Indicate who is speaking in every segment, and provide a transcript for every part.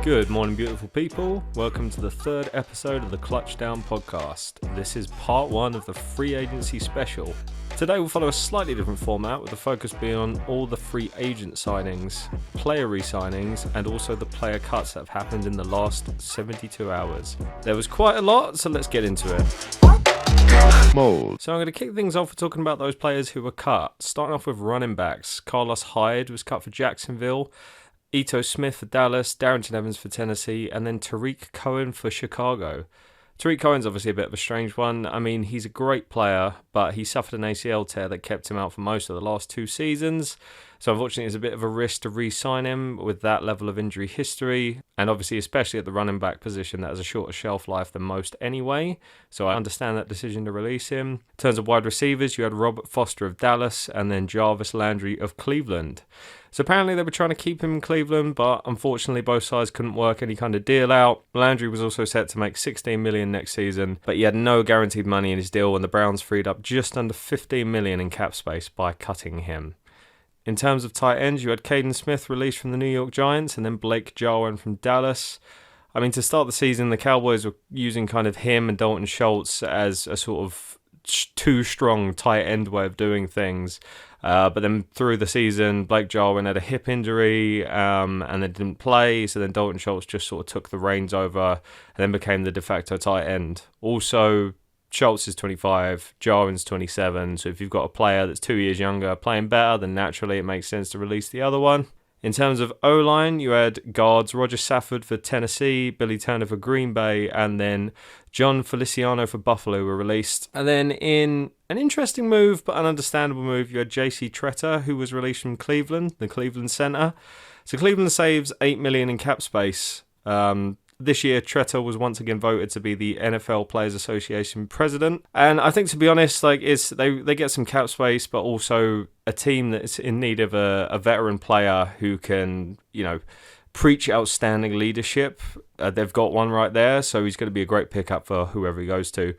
Speaker 1: Good morning, beautiful people. Welcome to the third episode of the Clutch Down podcast. This is part one of the free agency special. Today we'll follow a slightly different format, with the focus being on all the free agent signings, player re-signings, and also the player cuts that have happened in the last 72 hours. There was quite a lot, so let's get into it. So I'm going to kick things off with talking about those players who were cut. Starting off with running backs. Carlos Hyde was cut for Jacksonville, Ito Smith for Dallas, Darrington Evans for Tennessee, and then Tariq Cohen for Chicago. Tariq Cohen's obviously a bit of a strange one. I mean, he's a great player, but he suffered an ACL tear that kept him out for most of the last two seasons. So unfortunately, it's a bit of a risk to re-sign him with that level of injury history. And obviously, especially at the running back position, that has a shorter shelf life than most anyway. So I understand that decision to release him. In terms of wide receivers, you had Robert Foster of Dallas and then Jarvis Landry of Cleveland. So apparently they were trying to keep him in Cleveland, but unfortunately both sides couldn't work any kind of deal out. Landry was also set to make $16 million next season, but he had no guaranteed money in his deal, and the Browns freed up just under $15 million in cap space by cutting him. In terms of tight ends, you had Caden Smith released from the New York Giants and then Blake Jarwin from Dallas. I mean, to start the season, the Cowboys were using kind of him and Dalton Schultz as a sort of too strong tight end way of doing things. But then through the season, Blake Jarwin had a hip injury and then didn't play. So then Dalton Schultz just sort of took the reins over and then became the de facto tight end. Also, Schultz is 25, Jarwin's 27. So if you've got a player that's 2 years younger playing better, then naturally it makes sense to release the other one. In terms of O-line, you had guards Roger Safford for Tennessee, Billy Turner for Green Bay, and then John Feliciano for Buffalo were released. And then in an interesting move, but an understandable move, you had J.C. Tretter, who was released from Cleveland, the Cleveland center. So Cleveland saves $8 million in cap space. This year, Tretter was once again voted to be the NFL Players Association president. And I think, to be honest, they get some cap space, but also a team that's in need of a veteran player who can, preach outstanding leadership. They've got one right there, so he's going to be a great pickup for whoever he goes to.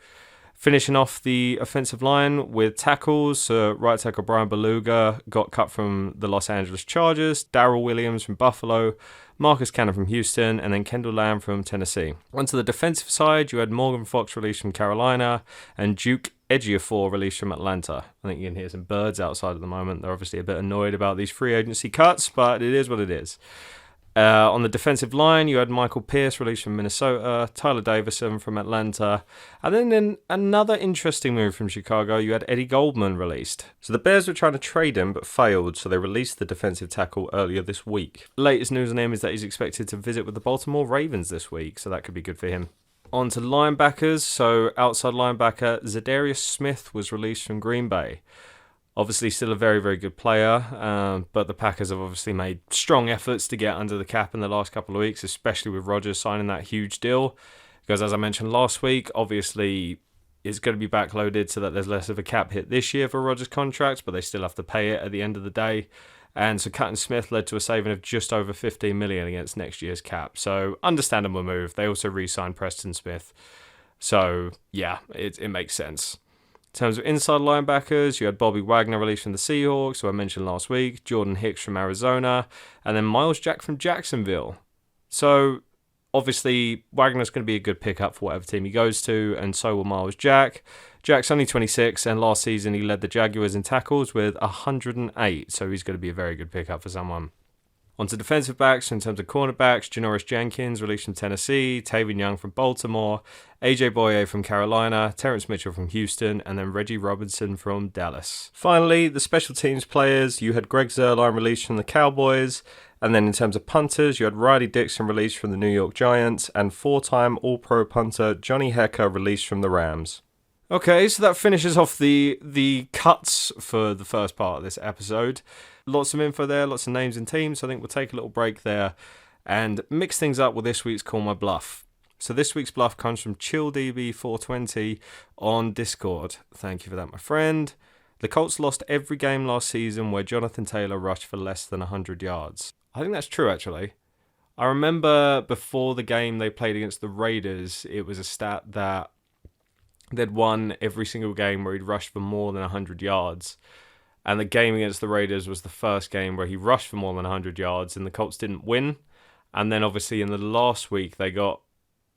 Speaker 1: Finishing off the offensive line with tackles, right tackle Brian Beluga got cut from the Los Angeles Chargers, Darrell Williams from Buffalo, Marcus Cannon from Houston, and then Kendall Lamb from Tennessee. Onto the defensive side, you had Morgan Fox released from Carolina and Duke Ejiofor released from Atlanta. I think you can hear some birds outside at the moment. They're obviously a bit annoyed about these free agency cuts, but it is what it is. On the defensive line, you had Michael Pierce released from Minnesota, Tyler Davison from Atlanta, and then in another interesting move from Chicago, you had Eddie Goldman released. So the Bears were trying to trade him, but failed, so they released the defensive tackle earlier this week. Latest news on him is that he's expected to visit with the Baltimore Ravens this week, so that could be good for him. On to linebackers, so outside linebacker Zadarius Smith was released from Green Bay. Obviously still a very, very good player, but the Packers have obviously made strong efforts to get under the cap in the last couple of weeks, especially with Rodgers signing that huge deal. Because as I mentioned last week, obviously it's going to be backloaded so that there's less of a cap hit this year for Rodgers' contracts, but they still have to pay it at the end of the day. And so cutting Smith led to a saving of just over $15 million against next year's cap. So understandable move. They also re-signed Preston Smith. So yeah, it makes sense. In terms of inside linebackers, you had Bobby Wagner released from the Seahawks, who I mentioned last week, Jordan Hicks from Arizona, and then Miles Jack from Jacksonville. So obviously Wagner's going to be a good pickup for whatever team he goes to, and so will Miles Jack. Jack's only 26, and last season he led the Jaguars in tackles with 108, so he's going to be a very good pickup for someone. On to defensive backs, in terms of cornerbacks, Janoris Jenkins released from Tennessee, Taven Young from Baltimore, AJ Boye from Carolina, Terrence Mitchell from Houston, and then Reggie Robinson from Dallas. Finally, the special teams players, you had Greg Zuerlein released from the Cowboys, and then in terms of punters, you had Riley Dixon released from the New York Giants, and four-time All-Pro punter Johnny Hekker released from the Rams. Okay, so that finishes off the cuts for the first part of this episode. Lots of info there, lots of names and teams, so I think we'll take a little break there and mix things up with this week's Call My Bluff. So this week's bluff comes from ChillDB420 on Discord. Thank you for that, my friend. The Colts lost every game last season where Jonathan Taylor rushed for less than 100 yards. I think that's true, actually. I remember before the game they played against the Raiders, it was a stat that they'd won every single game where he'd rushed for more than 100 yards. And the game against the Raiders was the first game where he rushed for more than 100 yards and the Colts didn't win. And then obviously in the last week, they got,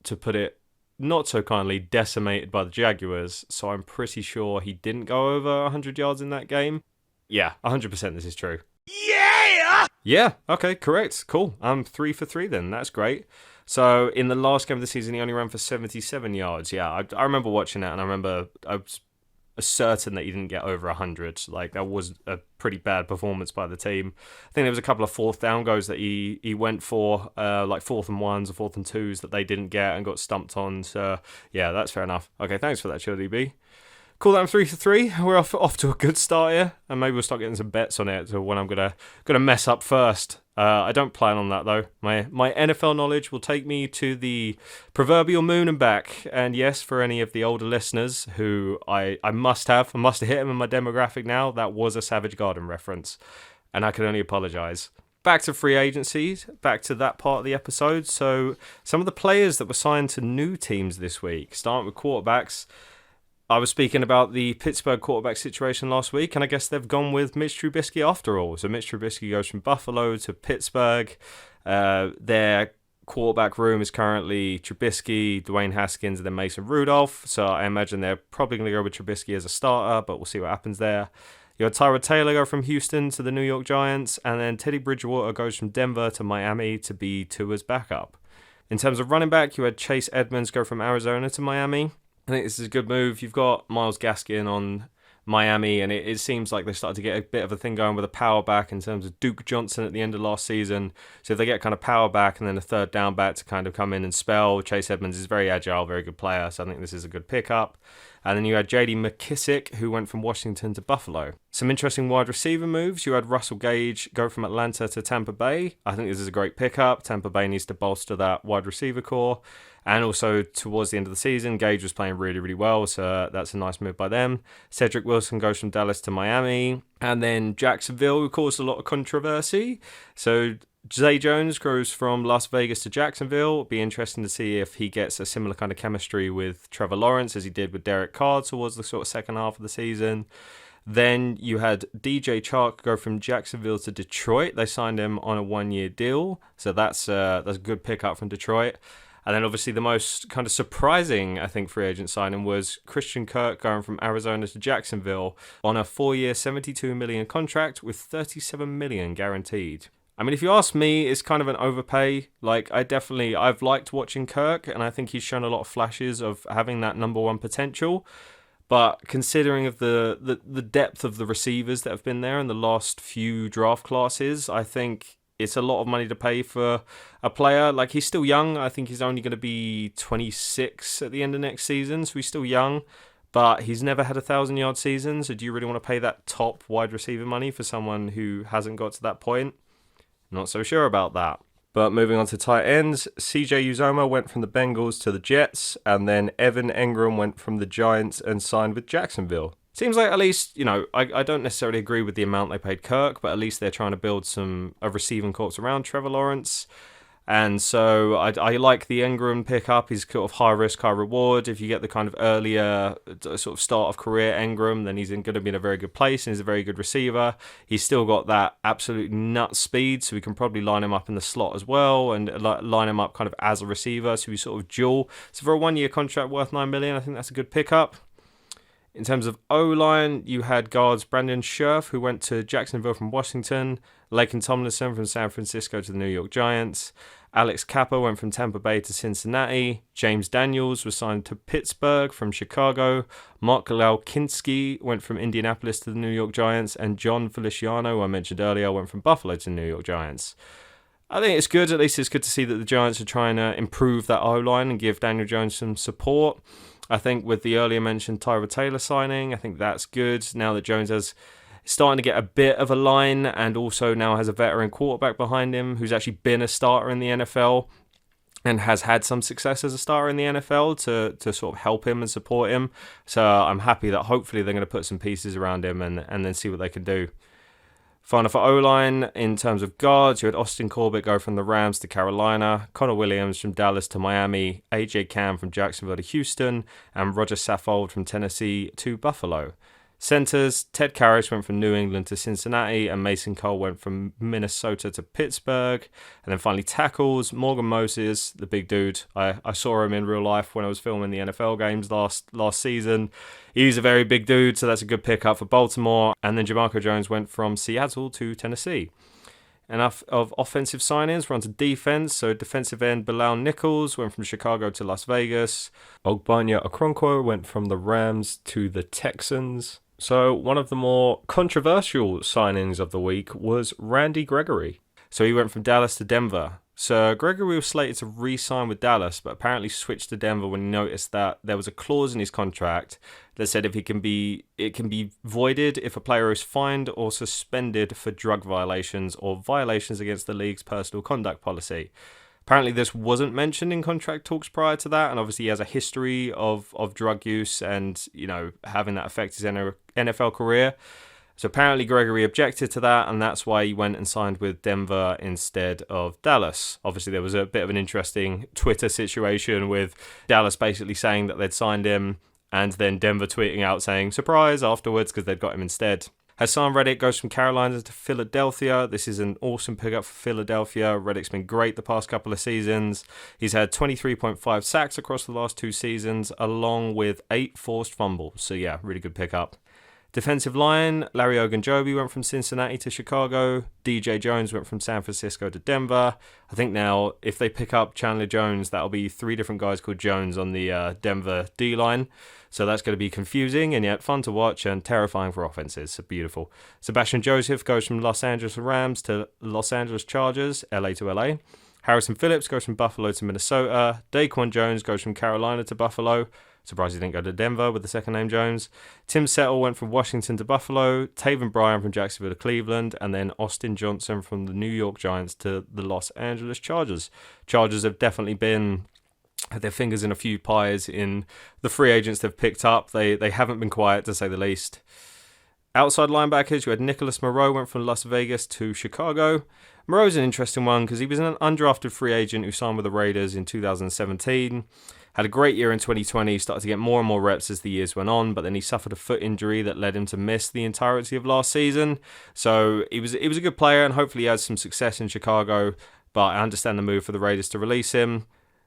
Speaker 1: to put it not so kindly, decimated by the Jaguars. So I'm pretty sure he didn't go over 100 yards in that game. Yeah, 100% this is true. Yeah! Yeah, okay, correct. Cool. I'm 3 for 3 then. That's great. So in the last game of the season, he only ran for 77 yards. Yeah, I remember watching that, and I remember I was certain that he didn't get over 100. Like, that was a pretty bad performance by the team. I think there was a couple of fourth down goes that he went for, like 4th and 1s or 4th and 2s that they didn't get and got stumped on. So, yeah, that's fair enough. Okay, thanks for that, ChillDB. Cool, that I'm 3 for 3. We're off to a good start here, and maybe we'll start getting some bets on it. So when I'm gonna mess up first. I don't plan on that though. My NFL knowledge will take me to the proverbial moon and back. And yes, for any of the older listeners who I must hit him in my demographic now, that was a Savage Garden reference, and I can only apologise. Back to free agencies, back to that part of the episode. So some of the players that were signed to new teams this week, starting with quarterbacks. I was speaking about the Pittsburgh quarterback situation last week, and I guess they've gone with Mitch Trubisky after all. So Mitch Trubisky goes from Buffalo to Pittsburgh. Their quarterback room is currently Trubisky, Dwayne Haskins, and then Mason Rudolph. So I imagine they're probably going to go with Trubisky as a starter, but we'll see what happens there. You had Tyrod Taylor go from Houston to the New York Giants, and then Teddy Bridgewater goes from Denver to Miami to be Tua's backup. In terms of running back, you had Chase Edmonds go from Arizona to Miami. I think this is a good move. You've got Myles Gaskin on Miami, and it seems like they started to get a bit of a thing going with a power back in terms of Duke Johnson at the end of last season. So if they get kind of power back and then a third down back to kind of come in and spell, Chase Edmonds is very agile, very good player. So I think this is a good pickup. And then you had J.D. McKissick, who went from Washington to Buffalo. Some interesting wide receiver moves. You had Russell Gage go from Atlanta to Tampa Bay. I think this is a great pickup. Tampa Bay needs to bolster that wide receiver core. And also, towards the end of the season, Gage was playing really, really well, so that's a nice move by them. Cedric Wilson goes from Dallas to Miami. And then Jacksonville, who caused a lot of controversy. So Zay Jones goes from Las Vegas to Jacksonville. It'll be interesting to see if he gets a similar kind of chemistry with Trevor Lawrence as he did with Derek Carr towards the sort of second half of the season. Then you had DJ Chark go from Jacksonville to Detroit. They signed him on a 1-year deal, so that's a good pickup from Detroit. And then obviously the most kind of surprising, I think, free agent signing was Christian Kirk going from Arizona to Jacksonville on a 4-year, $72 million contract with $37 million guaranteed. I mean, if you ask me, it's kind of an overpay. Like, I've liked watching Kirk, and I think he's shown a lot of flashes of having that number one potential. But considering of the depth of the receivers that have been there in the last few draft classes, I think it's a lot of money to pay for a player. Like, he's still young. I think he's only going to be 26 at the end of next season, so he's still young. But he's never had 1,000-yard season, so do you really want to pay that top wide receiver money for someone who hasn't got to that point? Not so sure about that. But moving on to tight ends, CJ Uzomah went from the Bengals to the Jets, and then Evan Engram went from the Giants and signed with Jacksonville. Seems like, at least, I don't necessarily agree with the amount they paid Kirk, but at least they're trying to build a receiving corps around Trevor Lawrence. And so I like the Engram pickup. He's sort of high risk, high reward. If you get the kind of earlier sort of start of career Engram, then he's going to be in a very good place and he's a very good receiver. He's still got that absolute nut speed, so we can probably line him up in the slot as well and line him up kind of as a receiver, so he's sort of dual. So for a 1-year contract worth $9 million, I think that's a good pickup. In terms of O-line, you had guards Brandon Scherf, who went to Jacksonville from Washington, Laken Tomlinson from San Francisco to the New York Giants, Alex Kappa went from Tampa Bay to Cincinnati, James Daniels was signed to Pittsburgh from Chicago, Mark Lalkinski went from Indianapolis to the New York Giants, and John Feliciano, who I mentioned earlier, went from Buffalo to the New York Giants. I think it's good. At least it's good to see that the Giants are trying to improve that O-line and give Daniel Jones some support. I think with the earlier mentioned Tyrod Taylor signing, I think that's good. Now that Jones is starting to get a bit of a line and also now has a veteran quarterback behind him who's actually been a starter in the NFL and has had some success as a starter in the NFL to sort of help him and support him. So I'm happy that hopefully they're going to put some pieces around him and then see what they can do. Final for O-line, in terms of guards, you had Austin Corbett go from the Rams to Carolina, Connor Williams from Dallas to Miami, AJ Cam from Jacksonville to Houston, and Roger Saffold from Tennessee to Buffalo. Centers, Ted Karras went from New England to Cincinnati, and Mason Cole went from Minnesota to Pittsburgh. And then finally tackles, Morgan Moses, the big dude. I saw him in real life when I was filming the NFL games last season. He's a very big dude, so that's a good pickup for Baltimore. And then Jamarco Jones went from Seattle to Tennessee. Enough of offensive signings, we're on to defense. So defensive end Bilal Nichols went from Chicago to Las Vegas. Ogbanya Okoronkwo went from the Rams to the Texans. So one of the more controversial signings of the week was Randy Gregory. So he went from Dallas to Denver. So Gregory was slated to re-sign with Dallas, but apparently switched to Denver when he noticed that there was a clause in his contract that said it can be voided if a player is fined or suspended for drug violations or violations against the league's personal conduct policy. Apparently this wasn't mentioned in contract talks prior to that, and obviously he has a history of drug use and, having that affect his NFL career. So apparently Gregory objected to that, and that's why he went and signed with Denver instead of Dallas. Obviously there was a bit of an interesting Twitter situation with Dallas basically saying that they'd signed him, and then Denver tweeting out saying surprise afterwards because they'd got him instead. Hassan Reddick goes from Carolina to Philadelphia. This is an awesome pickup for Philadelphia. Reddick's been great the past couple of seasons. He's had 23.5 sacks across the last 2 seasons, along with 8 forced fumbles. So yeah, really good pickup. Defensive line, Larry Ogunjobi went from Cincinnati to Chicago. DJ Jones went from San Francisco to Denver. I think now, if they pick up Chandler Jones, that'll be 3 different guys called Jones on the Denver D-line. So that's going to be confusing and yet fun to watch and terrifying for offenses. So beautiful. Sebastian Joseph goes from Los Angeles Rams to Los Angeles Chargers, LA to LA. Harrison Phillips goes from Buffalo to Minnesota. Daquan Jones goes from Carolina to Buffalo. Surprised he didn't go to Denver with the second name Jones. Tim Settle went from Washington to Buffalo. Taven Bryan from Jacksonville to Cleveland. And then Austin Johnson from the New York Giants to the Los Angeles Chargers. Chargers have definitely had their fingers in a few pies in the free agents they've picked up. They haven't been quiet, to say the least. Outside linebackers, you had Nicholas Moreau went from Las Vegas to Chicago. Moreau's an interesting one because he was an undrafted free agent who signed with the Raiders in 2017. Had a great year in 2020, started to get more and more reps as the years went on, but then he suffered a foot injury that led him to miss the entirety of last season. So he was a good player, and hopefully he has some success in Chicago, but I understand the move for the Raiders to release him.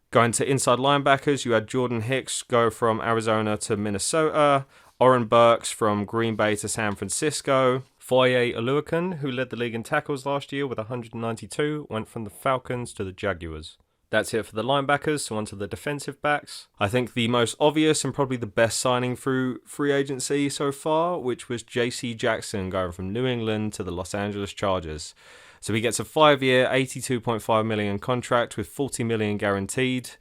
Speaker 1: Going to inside linebackers, you had Jordan Hicks go from Arizona to Minnesota, Oren Burks from Green Bay to San Francisco, Foye Oluokun, who led the league in tackles last year with 192, went from the Falcons to the Jaguars. That's it for the linebackers, so on to the defensive backs. I think the most obvious and probably the best signing through free agency so far, which was J.C. Jackson going from New England to the Los Angeles Chargers. So he gets a 5-year, $82.5 million contract with $40 million guaranteed.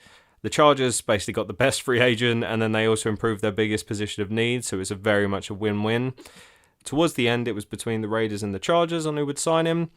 Speaker 1: The Chargers basically got the best free agent, and then they also improved their biggest position of need, so it's very much a win-win. Towards the end, it was between the Raiders and the Chargers on who would sign him,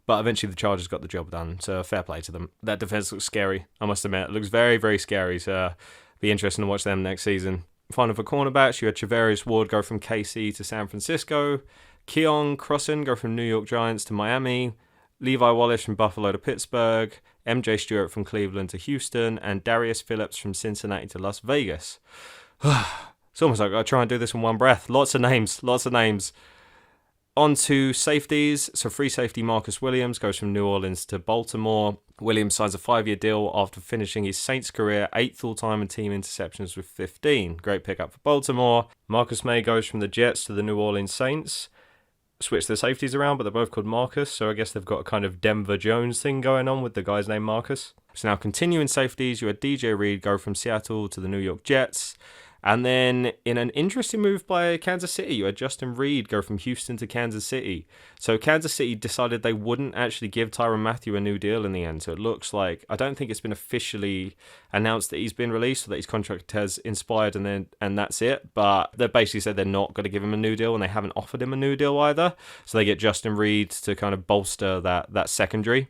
Speaker 1: but eventually the Chargers got the job done, so fair play to them. That defense looks scary, I must admit. It looks very, very scary, so be interesting to watch them next season. Final for cornerbacks, you had Charvarius Ward go from KC to San Francisco, Keon Crossan go from New York Giants to Miami, Levi Wallace from Buffalo to Pittsburgh, MJ Stewart from Cleveland to Houston, and Darius Phillips from Cincinnati to Las Vegas. It's almost like I try and do this in one breath. Lots of names. On to safeties. So free safety Marcus Williams goes from New Orleans to Baltimore. Williams signs a 5-year deal after finishing his Saints career 8th all-time in team interceptions with 15. Great pickup for Baltimore. Marcus May goes from the Jets to the New Orleans Saints. Switch the safeties around, but they're both called Marcus, so I guess they've got a kind of Denver Jones thing going on with the guy's name Marcus. So now continuing safeties, you had DJ Reed go from Seattle to the New York Jets. And then in an interesting move by Kansas City, you had Justin Reed go from Houston to Kansas City. So Kansas City decided they wouldn't actually give Tyrann Mathieu a new deal in the end. So it looks like, I don't think it's been officially announced that he's been released or that his contract has expired and that's it. But they basically said they're not going to give him a new deal, and they haven't offered him a new deal either. So they get Justin Reed to kind of bolster that secondary.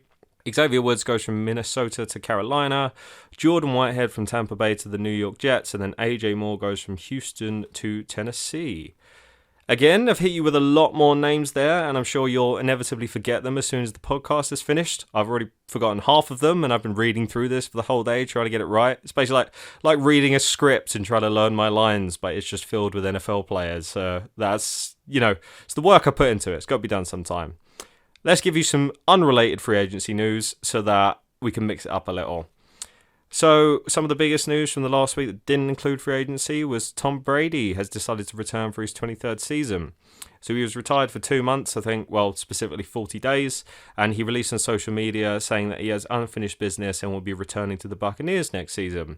Speaker 1: Xavier Woods goes from Minnesota to Carolina, Jordan Whitehead from Tampa Bay to the New York Jets, and then AJ Moore goes from Houston to Tennessee. Again, I've hit you with a lot more names there, and I'm sure you'll inevitably forget them as soon as the podcast is finished. I've already forgotten half of them, and I've been reading through this for the whole day trying to get it right. It's basically like reading a script and trying to learn my lines, but it's just filled with NFL players. So that's, it's the work I put into it. It's got to be done sometime. Let's give you some unrelated free agency news so that we can mix it up a little. So, some of the biggest news from the last week that didn't include free agency was Tom Brady has decided to return for his 23rd season. So, he was retired for 2 months, I think, specifically 40 days, and he released on social media saying that he has unfinished business and will be returning to the Buccaneers next season.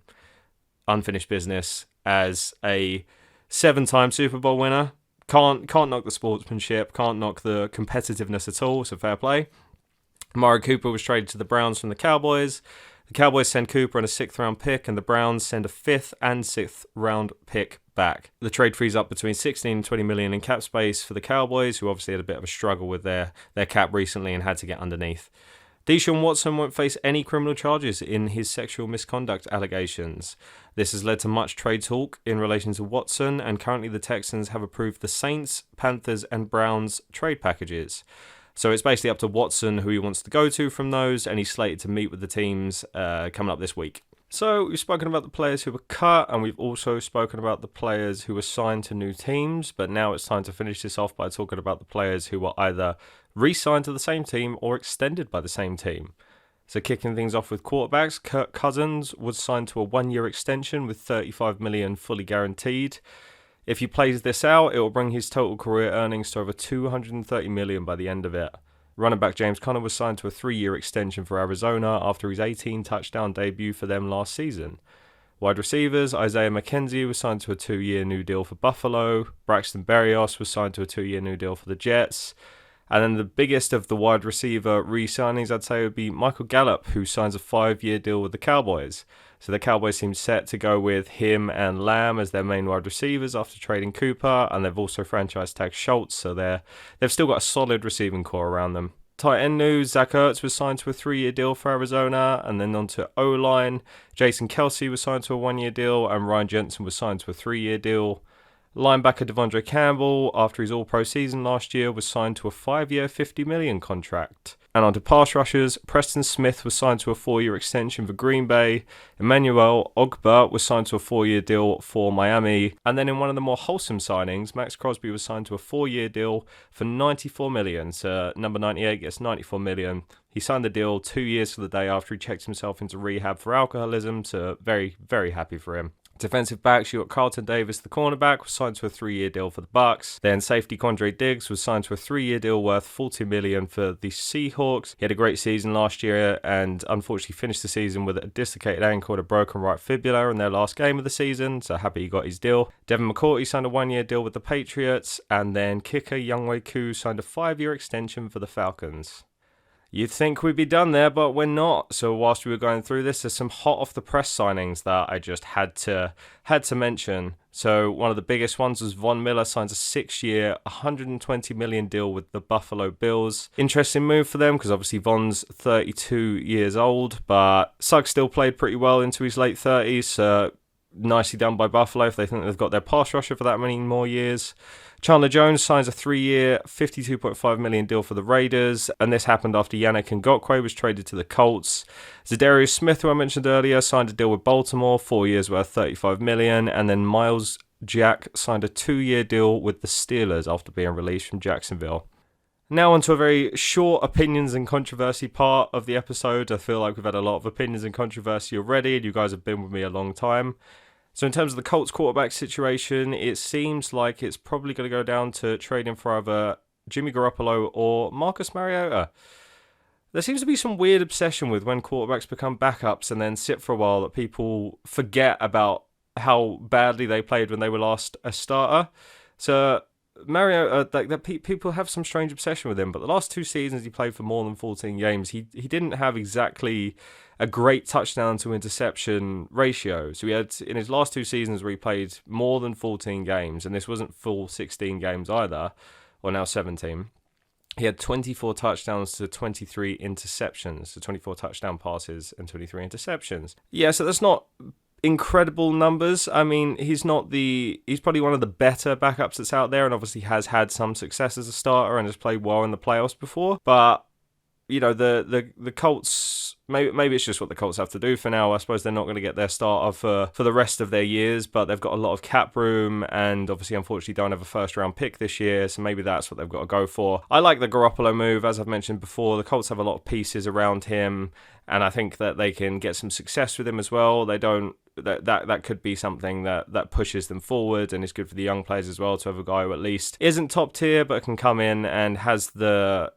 Speaker 1: Unfinished business as a 7-time Super Bowl winner. Can't knock the sportsmanship, can't knock the competitiveness at all, so fair play. Amari Cooper was traded to the Browns from the Cowboys. The Cowboys send Cooper and a 6th round pick, and the Browns send a 5th and 6th round pick back. The trade frees up between 16 and 20 million in cap space for the Cowboys, who obviously had a bit of a struggle with their cap recently and had to get underneath. Deshaun Watson won't face any criminal charges in his sexual misconduct allegations. This has led to much trade talk in relation to Watson, and currently the Texans have approved the Saints, Panthers, and Browns trade packages. So it's basically up to Watson who he wants to go to from those, and he's slated to meet with the teams coming up this week. So we've spoken about the players who were cut, and we've also spoken about the players who were signed to new teams, but now it's time to finish this off by talking about the players who were either re-signed to the same team or extended by the same team. So kicking things off with quarterbacks, Kirk Cousins was signed to a 1-year extension with $35 million fully guaranteed. If he plays this out, it will bring his total career earnings to over $230 million by the end of it. Running back James Conner was signed to a 3-year extension for Arizona after his 18-touchdown debut for them last season. Wide receivers, Isaiah McKenzie was signed to a 2-year new deal for Buffalo. Braxton Berrios was signed to a 2-year new deal for the Jets. And then the biggest of the wide receiver re-signings, I'd say, would be Michael Gallup, who signs a 5-year deal with the Cowboys. So the Cowboys seem set to go with him and Lamb as their main wide receivers after trading Cooper, and they've also franchise tagged Schultz, so they've still got a solid receiving core around them. Tight end news, Zach Ertz was signed to a 3-year deal for Arizona, and then on to O-line. Jason Kelsey was signed to a 1-year deal, and Ryan Jensen was signed to a 3-year deal. Linebacker Devondre Campbell, after his All-Pro season last year, was signed to a 5-year, $50 million contract. And on to pass rushers, Preston Smith was signed to a 4-year extension for Green Bay. Emmanuel Ogbah was signed to a 4-year deal for Miami. And then in one of the more wholesome signings, Max Crosby was signed to a 4-year deal for $94 million. So number 98 gets $94 million. He signed the deal 2 years to the day after he checked himself into rehab for alcoholism. So very, very happy for him. Defensive backs, you got Carlton Davis, the cornerback, was signed to a 3-year deal for the Bucks. Then safety Quandre Diggs was signed to a 3-year deal worth $40 million for the Seahawks. He had a great season last year and unfortunately finished the season with a dislocated ankle and a broken right fibula in their last game of the season, so happy he got his deal. Devin McCourty signed a 1-year deal with the Patriots, and then kicker Younghoe Koo signed a 5-year extension for the Falcons. You'd think we'd be done there, but we're not. So whilst we were going through this, there's some hot off the press signings that I just had to mention. So one of the biggest ones was Von Miller signs a 6-year, $120 million deal with the Buffalo Bills. Interesting move for them because obviously Von's 32 years old, but Suggs still played pretty well into his late 30s. So nicely done by Buffalo if they think they've got their pass rusher for that many more years. Chandler Jones signs a 3-year, $52.5 million deal for the Raiders, and this happened after Yannick Ngakoue was traded to the Colts. Zadarius Smith, who I mentioned earlier, signed a deal with Baltimore, 4 years worth $35 million, and then Miles Jack signed a 2-year deal with the Steelers after being released from Jacksonville. Now on to a very short opinions and controversy part of the episode. I feel like we've had a lot of opinions and controversy already, and you guys have been with me a long time. So in terms of the Colts quarterback situation, it seems like it's probably going to go down to trading for either Jimmy Garoppolo or Marcus Mariota. There seems to be some weird obsession with when quarterbacks become backups and then sit for a while that people forget about how badly they played when they were last a starter. So Mariota, people have some strange obsession with him, but the last 2 seasons he played for more than 14 games. He didn't have exactly a great touchdown to interception ratio. So he had, in his last 2 seasons where he played more than 14 games, and this wasn't full 16 games either, or now 17, he had 24 touchdowns to 23 interceptions, so 24 touchdown passes and 23 interceptions. Yeah, so that's not incredible numbers. I mean, he's probably one of the better backups that's out there, and obviously has had some success as a starter and has played well in the playoffs before. But the Colts, maybe it's just what the Colts have to do for now. I suppose they're not going to get their starter for the rest of their years, but they've got a lot of cap room, and obviously, unfortunately, don't have a first-round pick this year, so maybe that's what they've got to go for. I like the Garoppolo move, as I've mentioned before. The Colts have a lot of pieces around him, and I think that they can get some success with him as well. They don't. That could be something that pushes them forward, and is good for the young players as well, to have a guy who at least isn't top tier but can come in and has the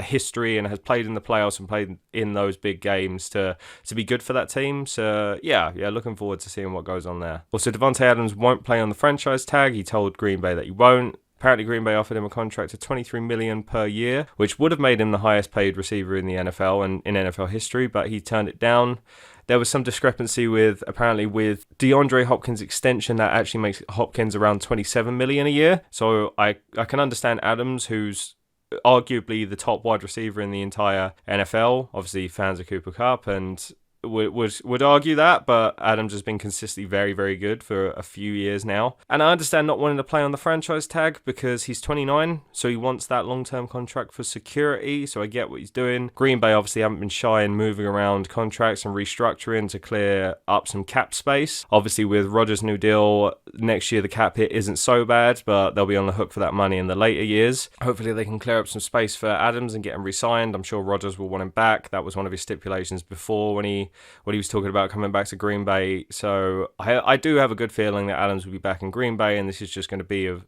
Speaker 1: history and has played in the playoffs and played in those big games to be good for that team. So yeah, looking forward to seeing what goes on there. Also, Devontae Adams won't play on the franchise tag. He told Green Bay that he won't. Apparently, Green Bay offered him a contract of $23 million per year, which would have made him the highest paid receiver in the NFL and in NFL history, but he turned it down. There was some discrepancy with DeAndre Hopkins' extension that actually makes Hopkins around $27 million a year. So I can understand Adams, who's arguably the top wide receiver in the entire NFL. Obviously, fans of Cooper Kupp and would argue that, but Adams has been consistently very, very good for a few years now. And I understand not wanting to play on the franchise tag because he's 29, so he wants that long-term contract for security, so I get what he's doing. Green Bay obviously haven't been shy in moving around contracts and restructuring to clear up some cap space. Obviously, with Rodgers' new deal, next year the cap hit isn't so bad, but they'll be on the hook for that money in the later years. Hopefully they can clear up some space for Adams and get him re-signed. I'm sure Rodgers will want him back. That was one of his stipulations before when he was talking about coming back to Green Bay. So I do have a good feeling that Adams will be back in Green Bay, and this is just going to be a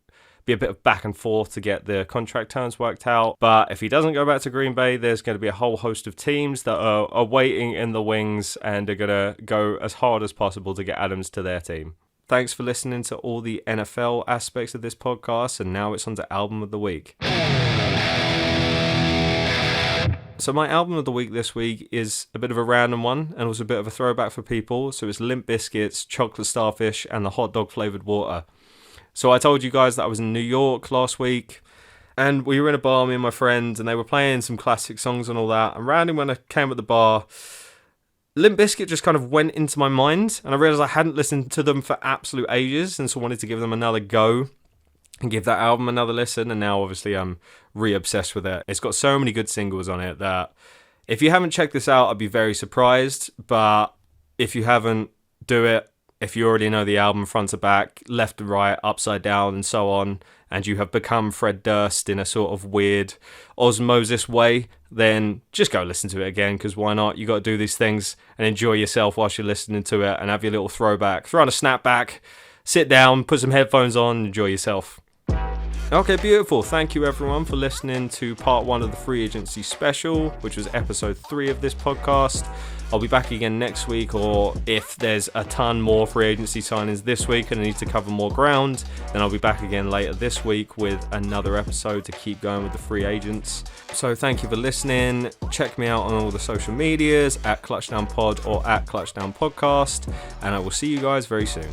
Speaker 1: bit of back and forth to get the contract terms worked out. But if he doesn't go back to Green Bay, there's going to be a whole host of teams that are waiting in the wings and are going to go as hard as possible to get Adams to their team. Thanks for listening to all the NFL aspects of this podcast, and now it's on to Album of the Week. So my album of the week this week is a bit of a random one, and also a bit of a throwback for people. So it's Limp Bizkit's Chocolate Starfish and the Hot Dog Flavored Water. So I told you guys that I was in New York last week, and we were in a bar, me and my friend, and they were playing some classic songs and all that. And randomly when I came at the bar, Limp Bizkit just kind of went into my mind, and I realised I hadn't listened to them for absolute ages, and so wanted to give them another go and give that album another listen. And now obviously I'm re-obsessed with it. It's got so many good singles on it that if you haven't checked this out, I'd be very surprised. But if you haven't, do it. If you already know the album front to back, left to right, upside down, and so on, and you have become Fred Durst in a sort of weird osmosis way, then just go listen to it again, because why not? You got to do these things and enjoy yourself whilst you're listening to it, and have your little throwback. Throw on a snapback, sit down, put some headphones on, enjoy yourself. Okay, beautiful. Thank you everyone for listening to part 1 of the free agency special, which was episode 3 of this podcast. I'll be back again next week, or if there's a ton more free agency signings this week and I need to cover more ground, then I'll be back again later this week with another episode to keep going with the free agents. So thank you for listening. Check me out on all the social medias at Clutchdown Pod or at Clutchdown Podcast, and I will see you guys very soon.